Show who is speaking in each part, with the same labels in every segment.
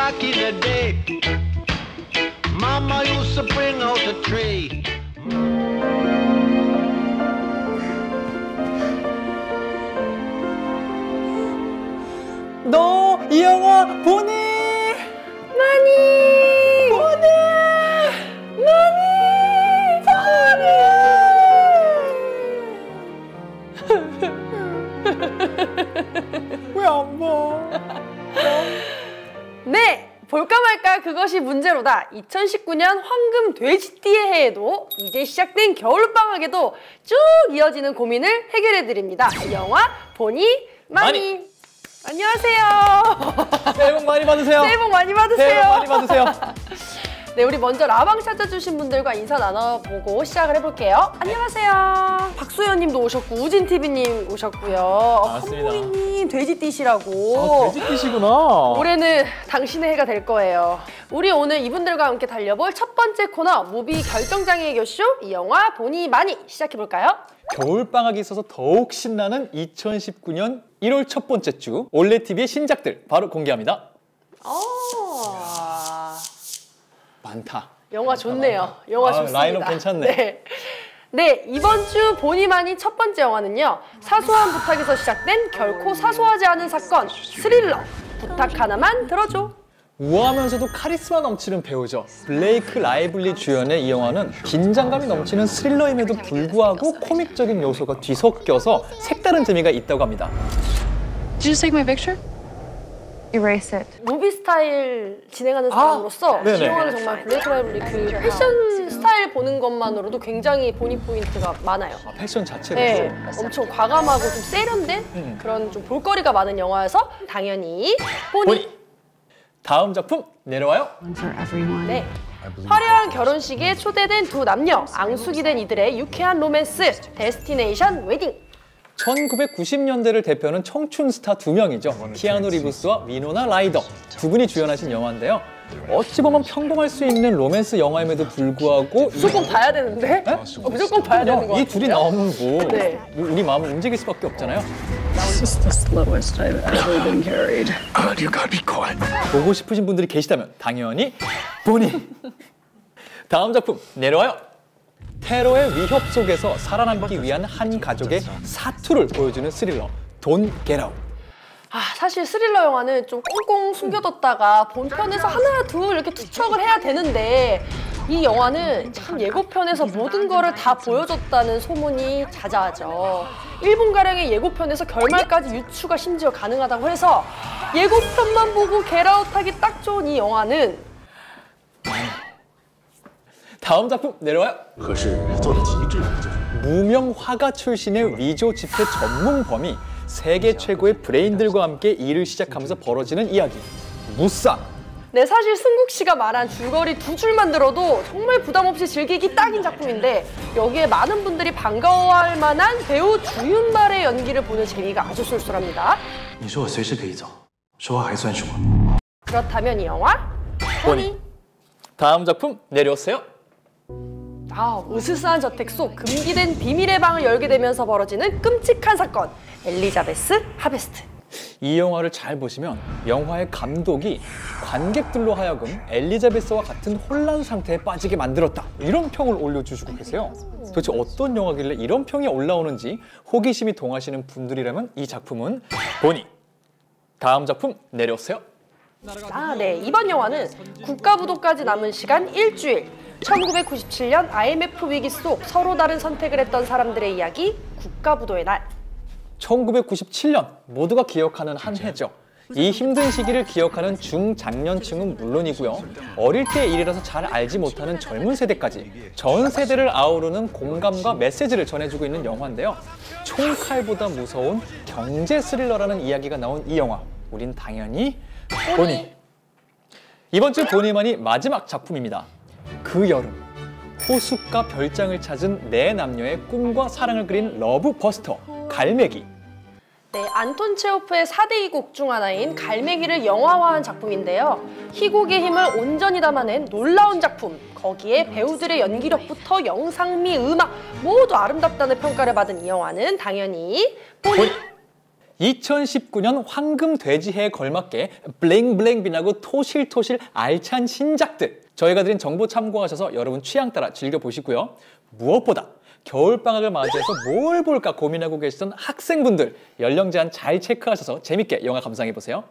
Speaker 1: back in the day, Mama used to bring out the tree.
Speaker 2: 너 이 영화 보니?
Speaker 3: 많이!
Speaker 2: 보니? 왜 안 봐?
Speaker 3: 네! 볼까 말까 그것이 문제로다. 2019년 황금 돼지띠의 해에도 이제 시작된 겨울방학에도 쭉 이어지는 고민을 해결해드립니다. 영화 보니 많이. 안녕하세요.
Speaker 2: 새해 복 많이 받으세요.
Speaker 3: 새해 복 많이 받으세요.
Speaker 2: 새해 복 많이 받으세요.
Speaker 3: 네, 우리 먼저 라방 찾아주신 분들과 인사 나눠보고 시작을 해볼게요. 안녕하세요. 박소연님도 오셨고 우진TV님 오셨고요.
Speaker 2: 반갑습니다.
Speaker 3: 콩보이님 돼지띠시라고.
Speaker 2: 돼지띠시구나.
Speaker 3: 올해는 당신의 해가 될 거예요. 우리 오늘 이분들과 함께 달려볼 첫 번째 코너 무비 결정장애 애교쇼 이 영화 보니 많이 시작해볼까요?
Speaker 2: 겨울방학이 있어서 더욱 신나는 2019년 1월 첫 번째 주 올레TV의 신작들 바로 공개합니다. 많다.
Speaker 3: 영화 좋네요. 영화 좋습니다.
Speaker 2: 라인업 괜찮네.
Speaker 3: 네. 네, 이번 주 보니 많이 첫 번째 영화는요. 사소한 부탁에서 시작된 결코 사소하지 않은 사건, 스릴러. 부탁 하나만 들어줘.
Speaker 2: 우아하면서도 카리스마 넘치는 배우죠. 블레이크 라이블리 주연의 이 영화는 긴장감이 넘치는 스릴러임에도 불구하고 코믹적인 요소가 뒤섞여서 색다른 재미가 있다고 합니다.
Speaker 4: Did you take my picture? Erase it.
Speaker 3: 무비 스타일 진행하는 사람으로서 이
Speaker 2: 네네.
Speaker 3: 영화는 정말 블레이크 라이블리 그 패션 스타일 보는 것만으로도 굉장히 보니 포인트가 많아요.
Speaker 2: 패션 자체가
Speaker 3: 네, 엄청 과감하고 좀 세련된 그런 좀 볼거리가 많은 영화여서 당연히 보니.
Speaker 2: 다음 작품 내려와요.
Speaker 4: For everyone.
Speaker 3: 네. 화려한 결혼식에 초대된 두 남녀, 앙숙이 된 이들의 유쾌한 로맨스, 데스티네이션 웨딩.
Speaker 2: 1990년대를 대표하는 청춘 스타 두 명이죠. 키아누 리브스와 위노나 라이더 두 분이 주연하신 영화인데요. 어찌 보면 평범할 수 있는 로맨스 영화임에도 불구하고
Speaker 3: 무조건 봐야 되는데? 무조건 봐야 되는 거 같아요.
Speaker 2: 이 둘이 나오면 뭐
Speaker 3: 네.
Speaker 2: 우리 마음은 움직일 수밖에 없잖아요.
Speaker 5: This is the slowest I've ever been carried.
Speaker 1: You gotta be quiet.
Speaker 2: 보고 싶으신 분들이 계시다면 당연히 보니. 다음 작품 내려와요. 테러의 위협 속에서 살아남기 위한 한 가족의 사투를 보여주는 스릴러 Don't Get Out.
Speaker 3: 사실 스릴러 영화는 좀 꽁꽁 숨겨뒀다가 본편에서 하나 둘 이렇게 투척을 해야 되는데 이 영화는 참 예고편에서 모든 거를 다 보여줬다는 소문이 자자하죠. 1분가량의 예고편에서 결말까지 유추가 심지어 가능하다고 해서 예고편만 보고 겟아웃하기 딱 좋은 이 영화는
Speaker 2: 다음 작품 내려와요.
Speaker 6: 可是做到极致了就
Speaker 2: 무명 화가 출신의 위조 지폐 전문 범이 세계 최고의 브레인들과 함께 일을 시작하면서 벌어지는 이야기 무쌍.
Speaker 3: 네, 사실 승국 씨가 말한 줄거리 두 줄만 들어도 정말 부담 없이 즐기기 딱인 작품인데 여기에 많은 분들이 반가워할 만한 배우 주윤발의 연기를 보는 재미가 아주 쏠쏠합니다.
Speaker 6: 你说我随时可以走，说话还算数吗？
Speaker 3: 그렇다면 이 영화 보니.
Speaker 2: 다음 작품 내려오세요.
Speaker 3: 으스스한 저택 속 금기된 비밀의 방을 열게 되면서 벌어지는 끔찍한 사건 엘리자베스 하베스트.
Speaker 2: 이 영화를 잘 보시면 영화의 감독이 관객들로 하여금 엘리자베스와 같은 혼란 상태에 빠지게 만들었다 이런 평을 올려주시고 계세요. 도대체 어떤 영화길래 이런 평이 올라오는지 호기심이 동하시는 분들이라면 이 작품은 보니. 다음 작품 내려오세요.
Speaker 3: 네, 이번 영화는 국가부도까지 남은 시간 일주일 1997년 IMF 위기 속 서로 다른 선택을 했던 사람들의 이야기 국가부도의 날.
Speaker 2: 1997년 모두가 기억하는 한 해죠. 이 힘든 시기를 기억하는 중장년층은 물론이고요. 어릴 때의 일이라서 잘 알지 못하는 젊은 세대까지 전 세대를 아우르는 공감과 메시지를 전해주고 있는 영화인데요. 총칼보다 무서운 경제 스릴러라는 이야기가 나온 이 영화. 우린 당연히 보니. 이번 주 보니만이 마지막 작품입니다. 그 여름 호숫가 별장을 찾은 네 남녀의 꿈과 사랑을 그린 러브버스터 갈매기.
Speaker 3: 네, 안톤 체호프의 4대 2곡 중 하나인 갈매기를 영화화한 작품인데요. 희곡의 힘을 온전히 담아낸 놀라운 작품. 거기에 배우들의 연기력부터 영상미, 음악 모두 아름답다는 평가를 받은 이 영화는 당연히 보니.
Speaker 2: 2019년 황금 돼지해에 걸맞게 블랭블랭 빛나고 토실토실 알찬 신작들 저희가 드린 정보 참고하셔서 여러분 취향 따라 즐겨보시고요. 무엇보다 겨울방학을 맞이해서 뭘 볼까 고민하고 계시던 학생분들 연령 제한 잘 체크하셔서 재밌게 영화 감상해보세요.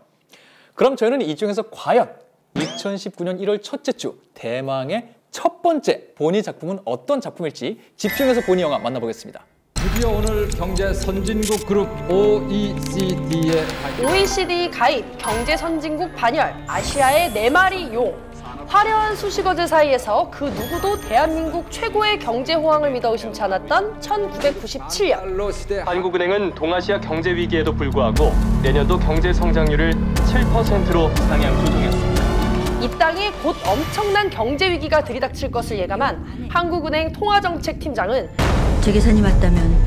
Speaker 2: 그럼 저희는 이 중에서 과연 2019년 1월 첫째 주 대망의 첫 번째 보니 작품은 어떤 작품일지 집중해서 보니 영화 만나보겠습니다.
Speaker 7: 드디어 오늘 경제 선진국 그룹 OECD
Speaker 3: 가입, 경제 선진국 반열, 아시아의 4마리 용. 화려한 수식어들 사이에서 그 누구도 대한민국 최고의 경제 호황을 믿어 의심치 않았던 1997년.
Speaker 8: 한국은행은 동아시아 경제 위기에도 불구하고 내년도 경제 성장률을 7%로 상향 조정했습니다.
Speaker 3: 이 땅에 곧 엄청난 경제 위기가 들이닥칠 것을 예감한 한국은행 통화정책팀장은
Speaker 9: 제 계산이 맞다면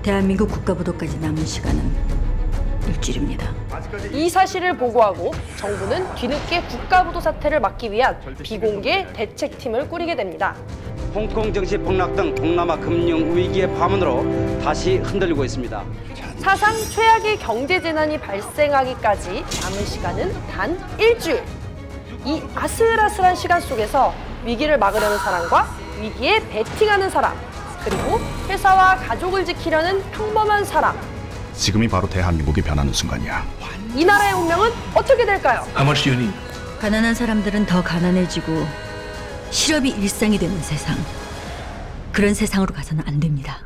Speaker 9: 대한민국 국가부도까지 남은 시간은 일주일입니다.
Speaker 3: 이 사실을 보고하고 정부는 뒤늦게 국가부도 사태를 막기 위한 비공개 대책팀을 꾸리게 됩니다.
Speaker 10: 홍콩 증시 폭락 등 동남아 금융 위기의 파문으로 다시 흔들리고 있습니다.
Speaker 3: 사상 최악의 경제 재난이 발생하기까지 남은 시간은 단 일주일. 이 아슬아슬한 시간 속에서 위기를 막으려는 사람과 위기에 베팅하는 사람, 그리고 회사와 가족을 지키려는 평범한 사람.
Speaker 11: 지금이 바로 대한민국이 변하는 순간이야.
Speaker 3: 이 나라의 운명은 어떻게 될까요?
Speaker 11: How much do you need?
Speaker 9: 가난한 사람들은 더 가난해지고 실업이 일상이 되는 세상. 그런 세상으로 가서는 안 됩니다.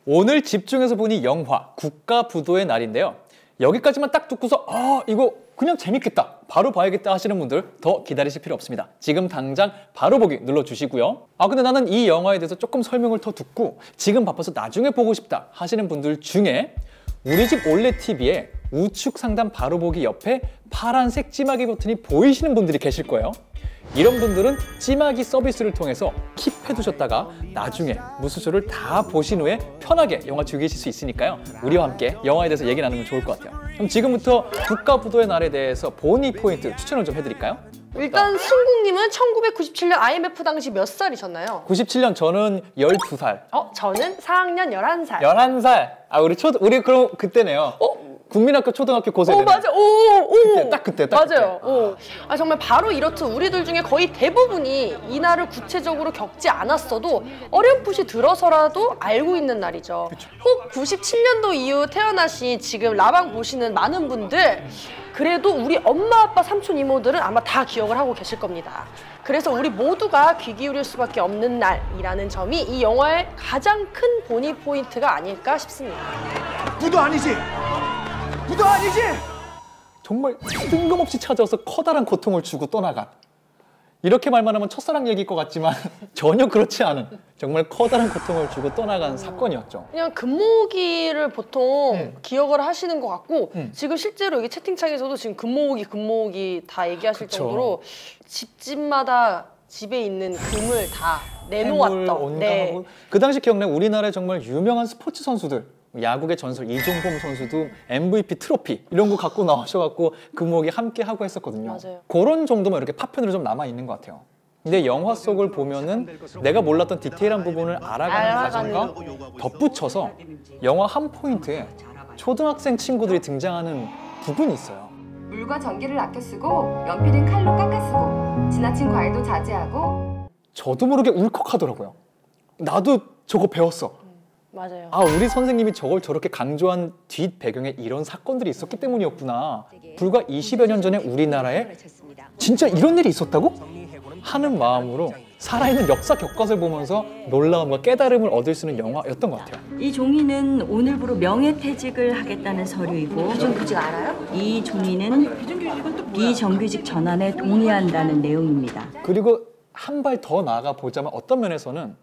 Speaker 2: 오늘 집중해서 보니 영화 국가부도의 날인데요. 여기까지만 딱 듣고서 이거 그냥 재밌겠다, 바로 봐야겠다 하시는 분들 더 기다리실 필요 없습니다. 지금 당장 바로 보기 눌러주시고요. 근데 나는 이 영화에 대해서 조금 설명을 더 듣고 지금 바빠서 나중에 보고 싶다 하시는 분들 중에 우리 집 올레 TV에 우측 상단 바로 보기 옆에 파란색 찜하기 버튼이 보이시는 분들이 계실 거예요. 이런 분들은 찜하기 서비스를 통해서 킵해두셨다가 나중에 무수쇼를 다 보신 후에 편하게 영화 즐기실 수 있으니까요. 우리와 함께 영화에 대해서 얘기 나누면 좋을 것 같아요. 그럼 지금부터 국가부도의 날에 대해서 보니 포인트 추천을 좀 해드릴까요?
Speaker 3: 일단 승국님은 1997년 IMF 당시 몇 살이셨나요?
Speaker 2: 97년 저는 12살.
Speaker 3: 저는 4학년 11살.
Speaker 2: 11살. 우리 그럼 그때네요. 국민학교 초등학교 고세대.
Speaker 3: 맞아.
Speaker 2: 그때.
Speaker 3: 맞아요. 정말 바로 이렇듯 우리들 중에 거의 대부분이 이 날을 구체적으로 겪지 않았어도 어렴풋이 들어서라도 알고 있는 날이죠. 혹 97년도 이후 태어나신 지금 라방 보시는 많은 분들, 그래도 우리 엄마, 아빠, 삼촌, 이모들은 아마 다 기억을 하고 계실 겁니다. 그래서 우리 모두가 귀 기울일 수밖에 없는 날이라는 점이 이 영화의 가장 큰 보니 포인트가 아닐까 싶습니다.
Speaker 1: 부도 아니지? 부도 아니지?
Speaker 2: 정말 뜬금없이 찾아와서 커다란 고통을 주고 떠나간, 이렇게 말만 하면 첫사랑 얘기일 것 같지만 전혀 그렇지 않은 정말 커다란 고통을 주고 떠나간 사건이었죠.
Speaker 3: 그냥 금모으기를 보통 기억을 하시는 것 같고 지금 실제로 여기 채팅창에서도 지금 금모으기 다 얘기하실 정도로 집집마다 집에 있는 금을 다 내놓았던.
Speaker 2: 네. 그 당시 기억나요? 우리나라에 정말 유명한 스포츠 선수들, 야구의 전설 이종범 선수도 MVP 트로피 이런 거 갖고 나오셔갖고 금모으기 함께 하고 했었거든요.
Speaker 3: 맞아요.
Speaker 2: 그런 정도만 이렇게 파편으로 좀 남아 있는 것 같아요. 근데 영화 속을 보면은 내가 몰랐던 디테일한 부분을 알아가는 과정과 덧붙여서 영화 한 포인트에 초등학생 친구들이 등장하는 부분이 있어요.
Speaker 12: 물과 전기를 아껴 쓰고 연필은 칼로 깎아 쓰고 지나친 과일도 자제하고.
Speaker 2: 저도 모르게 울컥하더라고요. 나도 저거 배웠어.
Speaker 3: 맞아요.
Speaker 2: 우리 선생님이 저걸 저렇게 강조한 뒷 배경에 이런 사건들이 있었기 때문이었구나. 불과 20여 년 전에 우리나라에 진짜 이런 일이 있었다고? 하는 마음으로 살아있는 역사 교과서를 보면서 놀라움과 깨달음을 얻을 수 있는 영화였던 것 같아요.
Speaker 9: 이 종이는 오늘부로 명예퇴직을 하겠다는 서류이고,
Speaker 12: 비정규직 알아요?
Speaker 9: 이 종이는 비정규직 전환에 동의한다는 내용입니다.
Speaker 2: 그리고 한 발 더 나아가 보자면 어떤 면에서는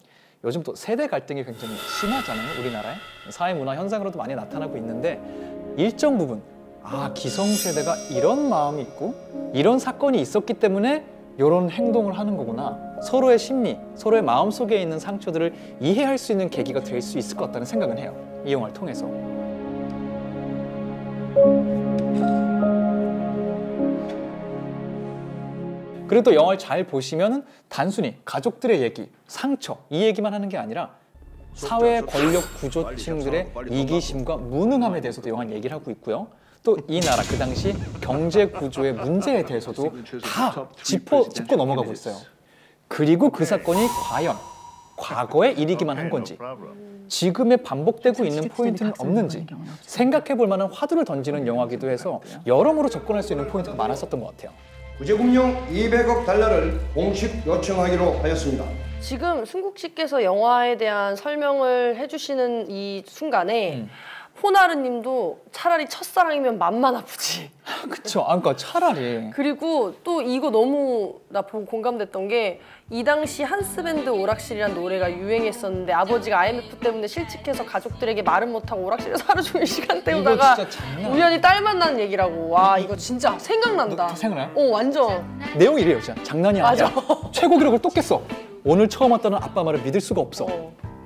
Speaker 2: 요즘 또 세대 갈등이 굉장히 심하잖아요, 우리나라에. 사회문화 현상으로도 많이 나타나고 있는데 일정 부분, 기성세대가 이런 마음이 있고 이런 사건이 있었기 때문에 이런 행동을 하는 거구나. 서로의 심리, 서로의 마음속에 있는 상처들을 이해할 수 있는 계기가 될 수 있을 것 같다는 생각은 해요, 이 영화를 통해서. 그리고 또 영화를 잘 보시면 단순히 가족들의 얘기, 상처 이 얘기만 하는 게 아니라 사회 권력 구조층들의 이기심과 무능함에 대해서도 영화는 얘기를 하고 있고요. 또 이 나라 그 당시 경제 구조의 문제에 대해서도 다 짚고 넘어가고 있어요. 그리고 그 사건이 과연 과거의 일이기만 한 건지 지금에 반복되고 있는 포인트는 없는지 생각해 볼 만한 화두를 던지는 영화기도 해서 여러모로 접근할 수 있는 포인트가 많았었던 것 같아요.
Speaker 13: 구제금융 200억 달러를 공식 요청하기로 하였습니다.
Speaker 3: 지금 승국 씨께서 영화에 대한 설명을 해주시는 이 순간에 호나르 님도 차라리 첫사랑이면 맘만 아프지.
Speaker 2: 그쵸. 그러니까 차라리.
Speaker 3: 그리고 또 이거 너무 나 보고 공감됐던 게 이 당시 한스밴드 오락실이란 노래가 유행했었는데 아버지가 IMF 때문에 실직해서 가족들에게 말은 못하고 오락실에서 하루 종일 시간 때우다가 우연히 딸 만나는 얘기라고. 와 이거 진짜 생각난다.
Speaker 2: 생각나요?
Speaker 3: 완전.
Speaker 2: 내용이 이래요 진짜. 장난이 아니야.
Speaker 3: 맞아.
Speaker 2: 최고 기록을 또 깼어. 오늘 처음 왔다는 아빠 말을 믿을 수가 없어.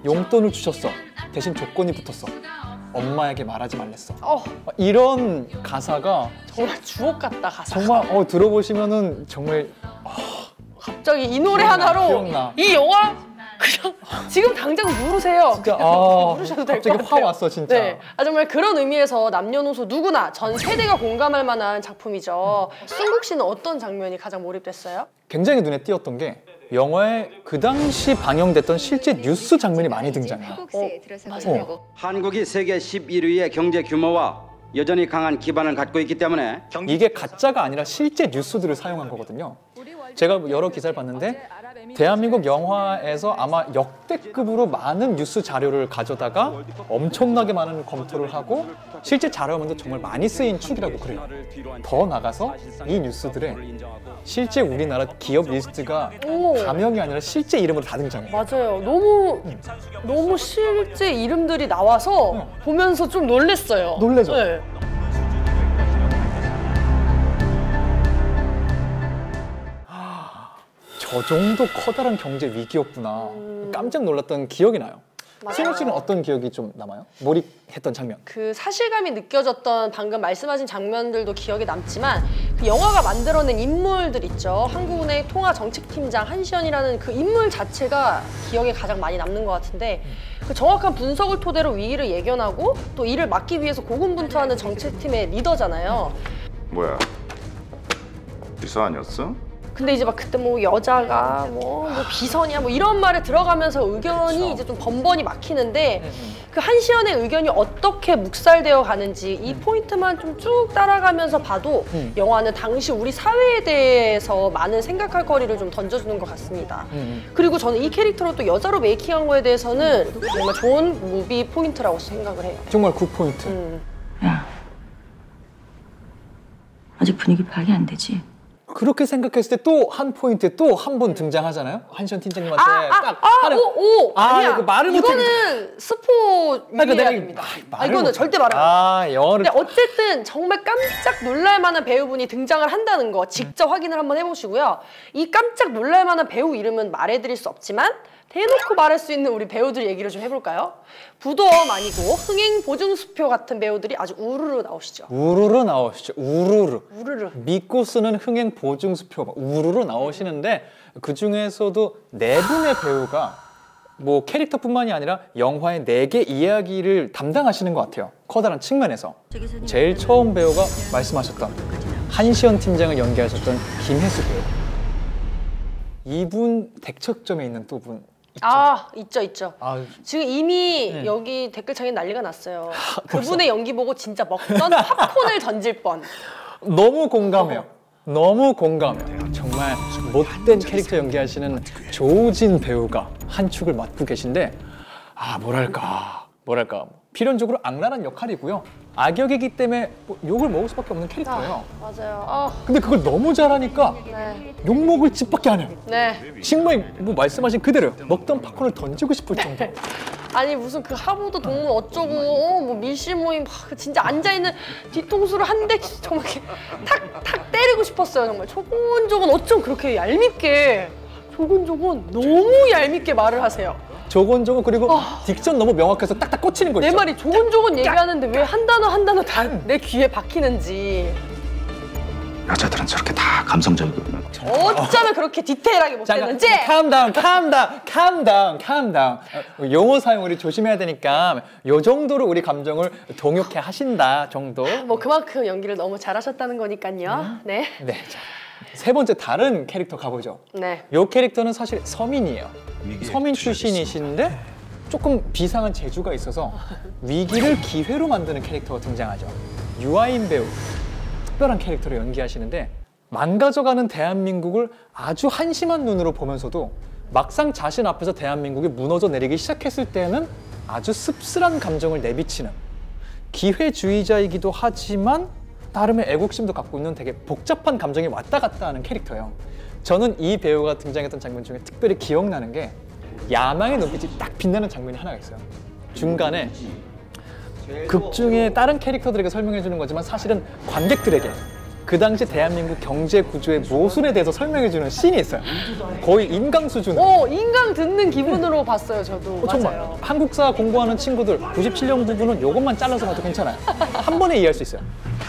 Speaker 2: 용돈을 주셨어. 대신 조건이 붙었어. 엄마에게 말하지 말랬어. 이런 가사가
Speaker 3: 정말 주옥 같다 가사가.
Speaker 2: 정말 들어보시면은 정말
Speaker 3: 갑자기 이 노래 하나로
Speaker 2: 기억나.
Speaker 3: 이 영화 그냥 지금 당장 누르세요.
Speaker 2: 진짜
Speaker 3: 누르셔도 될 것
Speaker 2: 갑자기
Speaker 3: 같아요.
Speaker 2: 화 왔어 진짜.
Speaker 3: 네, 정말 그런 의미에서 남녀노소 누구나 전 세대가 공감할 만한 작품이죠. 승국 씨는 어떤 장면이 가장 몰입됐어요?
Speaker 2: 굉장히 눈에 띄었던 게 영화에 그 당시 방영됐던 실제 뉴스 장면이 많이 등장해요.
Speaker 3: 맞아요.
Speaker 10: 한국이 세계 11위의 경제 규모와 여전히 강한 기반을 갖고 있기 때문에
Speaker 2: 이게 가짜가 아니라 실제 뉴스들을 사용한 거거든요. 제가 여러 기사를 봤는데 대한민국 영화에서 아마 역대급으로 많은 뉴스 자료를 가져다가 엄청나게 많은 검토를 하고 실제 자료면도 정말 많이 쓰인 축이라고 그래요. 더 나가서 이 뉴스들에 실제 우리나라 기업 리스트가 가명이 아니라 실제 이름으로 다 등장해요.
Speaker 3: 맞아요. 너무 실제 이름들이 나와서 보면서 좀 놀랬어요.
Speaker 2: 놀래죠?
Speaker 3: 네.
Speaker 2: 저 정도 커다란 경제 위기였구나. 깜짝 놀랐던 기억이 나요. 승국 씨는 어떤 기억이 좀 남아요? 몰입했던 장면.
Speaker 3: 그 사실감이 느껴졌던 방금 말씀하신 장면들도 기억에 남지만 그 영화가 만들어낸 인물들 있죠. 한국은행 통화정책팀장 한시연이라는 그 인물 자체가 기억에 가장 많이 남는 것 같은데 그 정확한 분석을 토대로 위기를 예견하고 또 이를 막기 위해서 고군분투하는 정책팀의 리더잖아요.
Speaker 14: 뭐야? 비서 아니었어?
Speaker 3: 근데 이제 막 그때 뭐 여자가 뭐 비선이야 뭐 이런 말에 들어가면서 의견이
Speaker 2: 그쵸.
Speaker 3: 이제 좀 번번이 막히는데 그 한시연의 의견이 어떻게 묵살되어 가는지 이 포인트만 좀 쭉 따라가면서 봐도 영화는 당시 우리 사회에 대해서 많은 생각할 거리를 좀 던져주는 것 같습니다. 그리고 저는 이 캐릭터로 또 여자로 메이킹한 거에 대해서는 정말 좋은 무비 포인트라고 생각을 해요.
Speaker 2: 정말 굿포인트.
Speaker 9: 야, 아직 분위기 파악이 안 되지?
Speaker 2: 그렇게 생각했을 때 또 한 포인트에 또 한 번 등장하잖아요. 한시연 팀장님한테 딱 하는
Speaker 3: 아니야.
Speaker 2: 그 말을 못해.
Speaker 3: 이거는 스포 유의해야 됩니다. 이거는 절대 말을 못
Speaker 2: 영어를.
Speaker 3: 근데 어쨌든 정말 깜짝 놀랄만한 배우분이 등장을 한다는 거 직접 확인을 한번 해보시고요. 이 깜짝 놀랄만한 배우 이름은 말해드릴 수 없지만 대놓고 말할 수 있는 우리 배우들 얘기를 좀 해볼까요? 부도엄 아니고 흥행보증수표 같은 배우들이 아주 우르르 나오시죠.
Speaker 2: 우르르 나오시죠. 우르르.
Speaker 3: 믿고
Speaker 2: 쓰는 흥행보증수표 우르르 나오시는데 그 중에서도 4분의 배우가 뭐 캐릭터뿐만이 아니라 영화의 4개 이야기를 담당하시는 것 같아요. 커다란 측면에서. 제일 처음 배우가 말씀하셨던 한시연 팀장을 연기하셨던 김혜수 배우. 이분 대척점에 있는 또 분.
Speaker 3: 있죠. 지금 이미 여기 댓글창에 난리가 났어요. 그분의 연기 보고 진짜 먹던 팝콘을 던질 뻔.
Speaker 2: 너무 공감해요. 너무 공감해요. 정말 못된 캐릭터 연기하시는 조우진 배우가 한 축을 맡고 계신데 뭐랄까 필연적으로 악랄한 역할이고요. 악역이기 때문에 욕을 먹을 수밖에 없는 캐릭터예요.
Speaker 3: 맞아요.
Speaker 2: 근데 그걸 너무 잘하니까 욕먹을 짓밖에 안 해요. 정말 뭐 말씀하신 그대로요. 먹던 팝콘을 던지고 싶을 정도.
Speaker 3: 아니 무슨 그 하부도 동문 어쩌고 뭐 밀실 모임 진짜 앉아있는 뒤통수를 한 대 정말 이렇게 탁탁 때리고 싶었어요. 정말 조곤조곤 어쩜 그렇게 얄밉게 조곤조곤 너무 얄밉게 말을 하세요.
Speaker 2: 조곤조곤 그리고 딕션 너무 명확해서 딱딱 꽂히는 거 있죠.
Speaker 3: 내 말이 조곤조곤 얘기하는데 왜 한 단어 한 단어 다 내 귀에 박히는지.
Speaker 11: 여자들은 저렇게 다 감성적이거든요.
Speaker 3: 어쩌면 그렇게 디테일하게 못했는지.
Speaker 2: calm down. 용어 사용 우리 조심해야 되니까 요 정도로 우리 감정을 동요케 하신다 정도.
Speaker 3: 뭐 그만큼 연기를 너무 잘하셨다는 거니까요. 네.
Speaker 2: 네. 자, 세 번째 다른 캐릭터 가보죠.
Speaker 3: 네.
Speaker 2: 요 캐릭터는 사실 서민이에요. 서민 출신이신데 조금 비상한 재주가 있어서 위기를 기회로 만드는 캐릭터가 등장하죠. 유아인 배우, 특별한 캐릭터를 연기하시는데 망가져가는 대한민국을 아주 한심한 눈으로 보면서도 막상 자신 앞에서 대한민국이 무너져 내리기 시작했을 때는 아주 씁쓸한 감정을 내비치는 기회주의자이기도 하지만 나름의 애국심도 갖고 있는 되게 복잡한 감정이 왔다 갔다 하는 캐릭터예요. 저는 이 배우가 등장했던 장면 중에 특별히 기억나는 게 야망의 눈빛이 딱 빛나는 장면이 하나가 있어요. 중간에 극 중에 다른 캐릭터들에게 설명해 주는 거지만 사실은 관객들에게 그 당시 대한민국 경제 구조의 모순에 대해서 설명해 주는 씬이 있어요. 거의 인강 수준으로.
Speaker 3: 인강 듣는 기분으로 봤어요, 저도.
Speaker 2: 정말
Speaker 3: 맞아요.
Speaker 2: 한국사 공부하는 친구들 97년 부분은 요것만 잘라서 봐도 괜찮아요. 한 번에 이해할 수 있어요.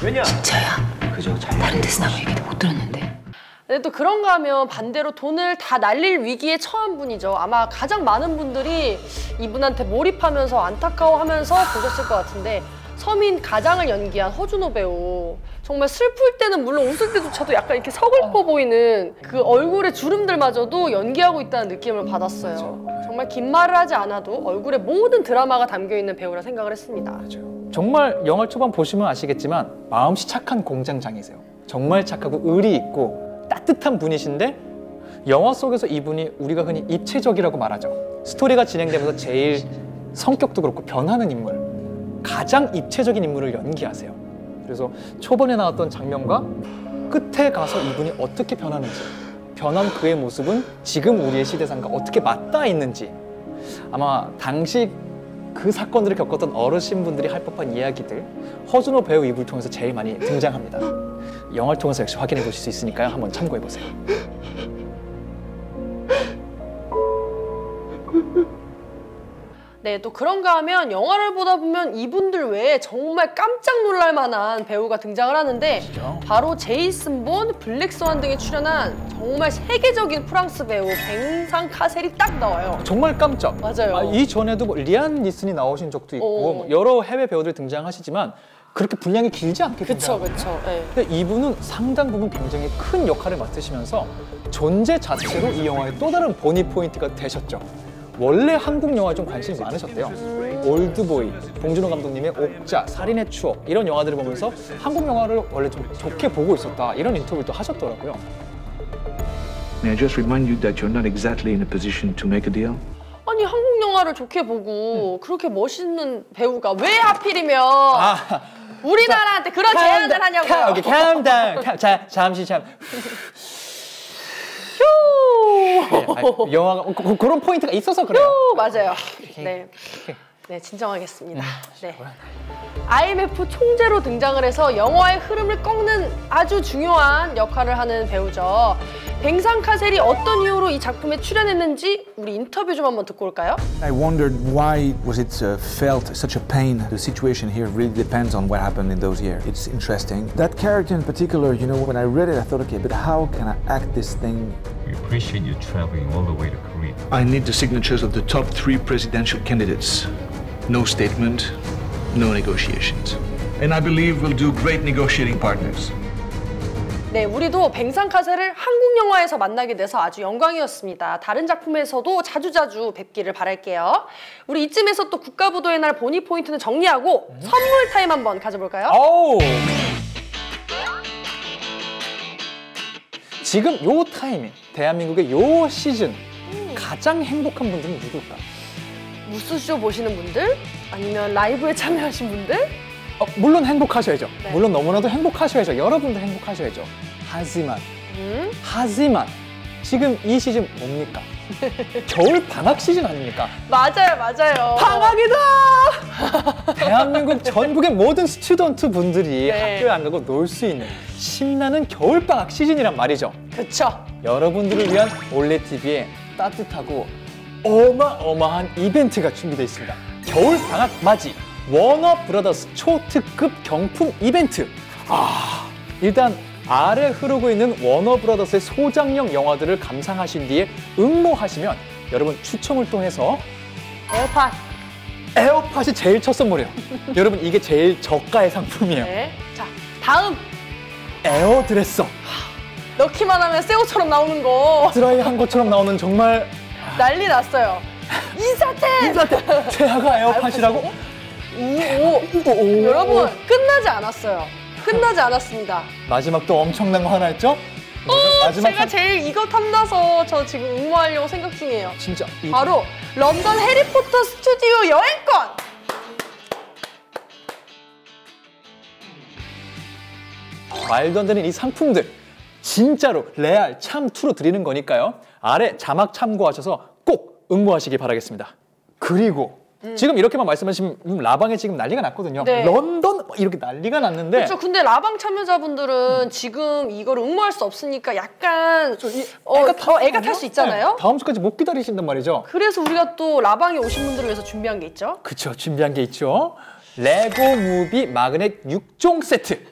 Speaker 15: 왜냐?
Speaker 9: 진짜야.
Speaker 15: 그저
Speaker 9: 다른 데서 나온 얘기도 못 들었는데.
Speaker 3: 근데 또 그런가 하면 반대로 돈을 다 날릴 위기에 처한 분이죠. 아마 가장 많은 분들이 이분한테 몰입하면서 안타까워하면서 보셨을 것 같은데 서민 가장을 연기한 허준호 배우. 정말 슬플 때는 물론 웃을 때조차도 약간 이렇게 서글퍼 보이는 그 얼굴의 주름들마저도 연기하고 있다는 느낌을 받았어요. 정말 긴 말을 하지 않아도 얼굴에 모든 드라마가 담겨있는 배우라 생각을 했습니다.
Speaker 2: 정말 영화 초반 보시면 아시겠지만 마음씨 착한 공장장이세요. 정말 착하고 의리 있고 따뜻한 분이신데 영화 속에서 이분이 우리가 흔히 입체적이라고 말하죠. 스토리가 진행되면서 제일 성격도 그렇고 변하는 인물, 가장 입체적인 인물을 연기하세요. 그래서 초반에 나왔던 장면과 끝에 가서 이분이 어떻게 변하는지, 변한 그의 모습은 지금 우리의 시대상과 어떻게 맞닿아 있는지, 아마 당시 그 사건들을 겪었던 어르신분들이 할 법한 이야기들, 허준호 배우 입을 통해서 제일 많이 등장합니다. 영화를 통해서 역시 확인해 보실 수 있으니까요. 한번 참고해 보세요.
Speaker 3: 네, 또 그런가 하면 영화를 보다 보면 이분들 외에 정말 깜짝 놀랄 만한 배우가 등장을 하는데 바로 제이슨 본, 블랙스완 등에 출연한 정말 세계적인 프랑스 배우 뱅상 카셀이 딱 나와요.
Speaker 2: 정말 깜짝.
Speaker 3: 맞아요.
Speaker 2: 이전에도 뭐 리안 니슨이 나오신 적도 있고 뭐 여러 해외 배우들 등장하시지만 그렇게 분량이 길지 않게 등장합니다.
Speaker 3: 그쵸. 네.
Speaker 2: 근데 이분은 상당 부분 굉장히 큰 역할을 맡으시면서 존재 자체로 이 영화의 또 다른 보니 포인트가 되셨죠. 원래 한국 영화에 좀 관심이 많으셨대요. 올드보이, 봉준호 감독님의 옥자, 살인의 추억 이런 영화들을 보면서 한국 영화를 원래 좀 좋게 보고 있었다 이런 인터뷰를 또 하셨더라고요.
Speaker 11: May I just remind you that you're not exactly in a position to make a deal?
Speaker 3: 아니 한국 영화를 좋게 보고 그렇게 멋있는 배우가 왜 하필이면 우리나라한테 그런 제안을 하냐고요.
Speaker 2: 오케이, calm down. 자, 잠시 영화가 그런 포인트가 있어서 그래요.
Speaker 3: 맞아요. 네, 진정하겠습니다. 네. IMF 총재로 등장을 해서 영화의 흐름을 꺾는 아주 중요한 역할을 하는 배우죠. 뱅상 카셀이 어떤 이유로 이 작품에 출연했는지 우리 인터뷰 좀 한번 듣고 올까요?
Speaker 16: I wondered why was it felt such a pain. The situation here really depends on what happened in those years. It's interesting. That character in particular, you know, when I read it, I thought, okay, but how can I act this thing?
Speaker 17: We appreciate you traveling all the way to Korea.
Speaker 11: I need the signatures of the top 3 presidential candidates. No statement, no negotiations. And I believe we'll do great negotiating partners.
Speaker 3: 네, 우리도 뱅상 카셀을 한국 영화에서 만나게 돼서 아주 영광이었습니다. 다른 작품에서도 자주자주 뵙기를 바랄게요. 우리 이쯤에서 또 국가부도의 날 보니 포인트는 정리하고 선물 타임 한번 가져볼까요?
Speaker 2: 지금 요 타이밍, 대한민국의 요 시즌 가장 행복한 분들은 누굴까?
Speaker 3: 무스쇼 보시는 분들? 아니면 라이브에 참여하신 분들?
Speaker 2: 물론 행복하셔야죠.
Speaker 3: 네.
Speaker 2: 물론 너무나도 행복하셔야죠. 여러분도 행복하셔야죠. 하지만 지금 이 시즌 뭡니까? 겨울 방학 시즌 아닙니까?
Speaker 3: 맞아요.
Speaker 2: 방학이다! 대한민국 전국의 모든 스튜던트 분들이 학교에 안 가고 놀 수 있는 신나는 겨울 방학 시즌이란 말이죠.
Speaker 3: 그쵸.
Speaker 2: 여러분들을 위한 올레TV에 따뜻하고 어마어마한 이벤트가 준비되어 있습니다. 겨울 방학 맞이 워너브라더스 초특급 경품 이벤트. 일단 아래 흐르고 있는 워너브라더스의 소장용 영화들을 감상하신 뒤에 응모하시면 여러분 추첨을 통해서 에어팟이 제일 첫 선물이에요. 여러분 이게 제일 저가의 상품이에요.
Speaker 3: 네. 자, 다음
Speaker 2: 에어드레서.
Speaker 3: 넣기만 하면 새 옷처럼 나오는 거.
Speaker 2: 드라이한 것처럼 나오는 정말
Speaker 3: 난리 났어요. 인사템!
Speaker 2: 최하가 에어팟이라고?
Speaker 3: 여러분 끝나지 않았어요. 끝나지 않았습니다.
Speaker 2: 마지막 또 엄청난 거 하나 했죠?
Speaker 3: 제가 제일 이거 탐나서 저 지금 응모하려고 생각 중이에요.
Speaker 2: 진짜?
Speaker 3: 바로 런던 해리포터 스튜디오 여행권!
Speaker 2: 말도 안 되는 이 상품들 진짜로 레알 참2로 드리는 거니까요. 아래 자막 참고하셔서 꼭 응모하시기 바라겠습니다. 그리고 지금 이렇게만 말씀하시면 라방에 지금 난리가 났거든요.
Speaker 3: 네.
Speaker 2: 런던 이렇게 난리가 났는데
Speaker 3: 그렇죠. 근데 라방 참여자분들은 지금 이걸 응모할 수 없으니까 약간 애가 탈 수 있잖아요.
Speaker 2: 네, 다음 주까지 못 기다리신단 말이죠.
Speaker 3: 그래서 우리가 또 라방에 오신 분들을 위해서 준비한 게 있죠.
Speaker 2: 그렇죠. 준비한 게 있죠. 레고 무비 마그넷 6종 세트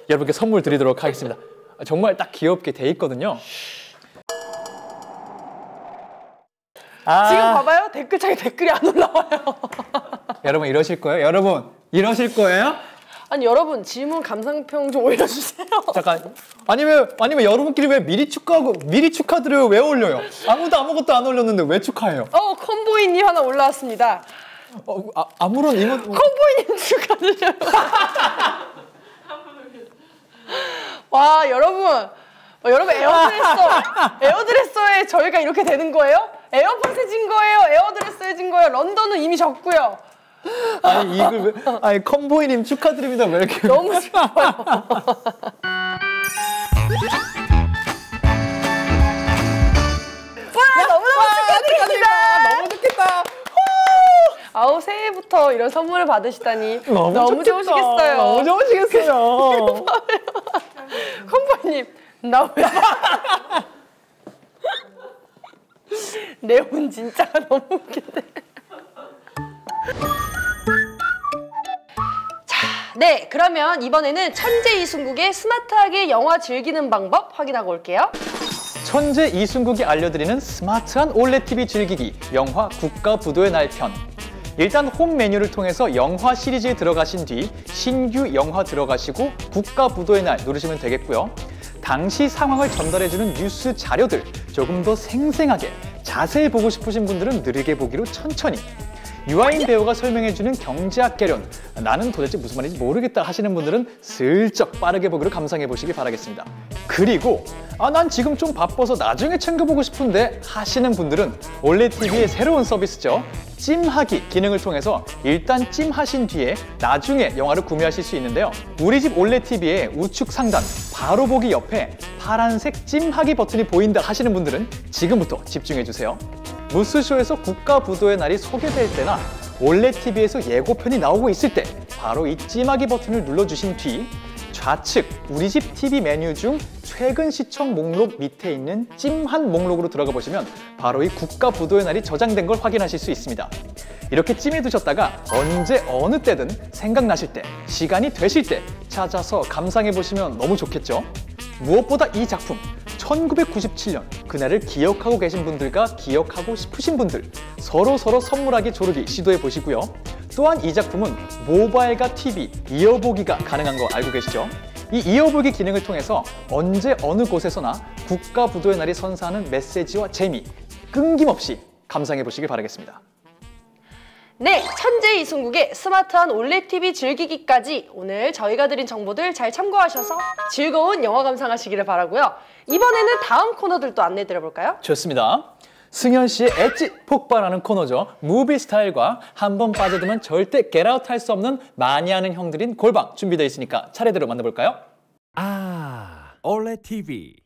Speaker 2: 여러분께 선물 드리도록 하겠습니다. 정말 딱 귀엽게 돼 있거든요.
Speaker 3: 지금 봐봐요. 댓글창에 댓글이 안 올라와요.
Speaker 2: 여러분 이러실 거예요? 여러분 이러실 거예요?
Speaker 3: 아니 여러분 질문 감상평 좀 올려주세요.
Speaker 2: 잠깐 아니면 여러분끼리 왜 미리 축하드려요 왜 올려요? 아무도 아무것도 안 올렸는데 왜 축하해요?
Speaker 3: 콤보이님 하나 올라왔습니다.
Speaker 2: 아무런
Speaker 3: 콤보이님 축하드려요. 와 여러분 에어드레서에 저희가 이렇게 되는 거예요? 에어팟에 진 거예요? 에어드레서에 진 거예요? 런던은 이미 졌고요.
Speaker 2: 아니 이걸 왜? 아니 컴보이님 축하드립니다. 왜 이렇게?
Speaker 3: 너무 슬퍼요. 너무너무 축하드립니다.
Speaker 2: 너무 좋겠다.
Speaker 3: 아우 새해부터 이런 선물을 받으시다니
Speaker 2: 너무
Speaker 3: 좋으시겠어요.
Speaker 2: 너무 좋으시겠어요.
Speaker 3: 컴보이님 나 왜? 레온 진짜가 너무 웃긴데. 자, 네 그러면 이번에는 천재 이순국의 스마트하게 영화 즐기는 방법 확인하고 올게요.
Speaker 2: 천재 이순국이 알려드리는 스마트한 올레 TV 즐기기 영화 국가부도의 날 편. 일단 홈 메뉴를 통해서 영화 시리즈에 들어가신 뒤 신규 영화 들어가시고 국가부도의 날 누르시면 되겠고요. 당시 상황을 전달해주는 뉴스 자료들 조금 더 생생하게 자세히 보고 싶으신 분들은 느리게 보기로 천천히, 유아인 배우가 설명해주는 경제학 개론 나는 도대체 무슨 말인지 모르겠다 하시는 분들은 슬쩍 빠르게 보기로 감상해 보시기 바라겠습니다. 그리고 난 지금 좀 바빠서 나중에 챙겨보고 싶은데 하시는 분들은 올레TV의 새로운 서비스죠. 찜하기 기능을 통해서 일단 찜하신 뒤에 나중에 영화를 구매하실 수 있는데요. 우리 집 올레TV의 우측 상단 바로 보기 옆에 파란색 찜하기 버튼이 보인다 하시는 분들은 지금부터 집중해주세요. 무스쇼에서 국가부도의 날이 소개될 때나 올레TV에서 예고편이 나오고 있을 때 바로 이 찜하기 버튼을 눌러주신 뒤 좌측 우리 집 TV 메뉴 중 최근 시청 목록 밑에 있는 찜한 목록으로 들어가 보시면 바로 이 국가부도의 날이 저장된 걸 확인하실 수 있습니다. 이렇게 찜해 두셨다가 언제 어느 때든 생각나실 때, 시간이 되실 때 찾아서 감상해 보시면 너무 좋겠죠? 무엇보다 이 작품 1997년 그날을 기억하고 계신 분들과 기억하고 싶으신 분들 서로 선물하기 조르기 시도해 보시고요. 또한 이 작품은 모바일과 TV, 이어보기가 가능한 거 알고 계시죠? 이 이어보기 기능을 통해서 언제 어느 곳에서나 국가부도의 날이 선사하는 메시지와 재미 끊김없이 감상해 보시길 바라겠습니다.
Speaker 3: 네, 천재 이순국의 스마트한 올레TV 즐기기까지 오늘 저희가 드린 정보들 잘 참고하셔서 즐거운 영화 감상하시기를 바라고요. 이번에는 다음 코너들도 안내해 드려볼까요?
Speaker 2: 좋습니다. 승현 씨의 엣지 폭발하는 코너죠. 무비 스타일과 한번 빠져들면 절대 겟아웃 할 수 없는 많이 하는 형들인 골방 준비되어 있으니까 차례대로 만나볼까요?
Speaker 15: 올레TV